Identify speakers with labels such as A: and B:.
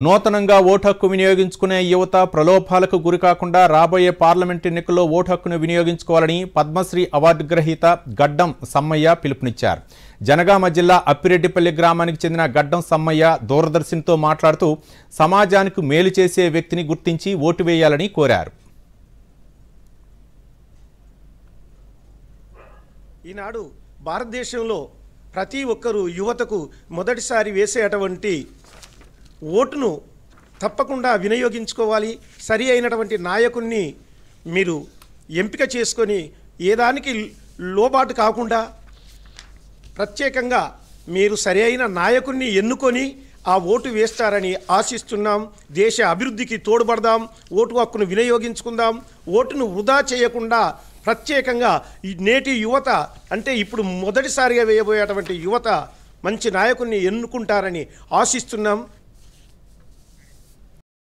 A: నూతనంగా ఓటు హక్కు వినియోగించుకునే యువత ప్రలోభాలకు గురికాకుండా రాబోయే పార్లమెంట్ ఎన్నికల్లో ఓటు హక్కును వినియోగించుకోవాలని పద్మశ్రీ అవార్డు గ్రహీత గడ్డం సమ్మయ్య పిలుపునిచ్చారు. జనగామ జిల్లా అప్పిరెడ్డిపల్లి గ్రామానికి చెందిన గడ్డం సమ్మయ్య దూరదర్శన్తో మాట్లాడుతూ సమాజానికి మేలు చేసే వ్యక్తిని గుర్తించి ఓటు వేయాలని కోరారు.
B: ఈనాడు భారతదేశంలో ప్రతి ఒక్కరూ యువతకు మొదటిసారి వేసేటువంటి ఓటును తప్పకుండా వినియోగించుకోవాలి. సరి అయినటువంటి నాయకుడిని మీరు ఎంపిక చేసుకొని ఏదానికి లోబాటు కాకుండా ప్రత్యేకంగా మీరు సరి అయిన నాయకుడిని ఎన్నుకొని ఆ ఓటు వేస్తారని ఆశిస్తున్నాం. దేశ అభివృద్ధికి తోడ్పడదాం, ఓటు హక్కును వినియోగించుకుందాం. ఓటును వృధా చేయకుండా ప్రత్యేకంగా నేటి యువత అంటే ఇప్పుడు మొదటిసారిగా వేయబోయేటువంటి యువత మంచి నాయకుడిని ఎన్నుకుంటారని ఆశిస్తున్నాం.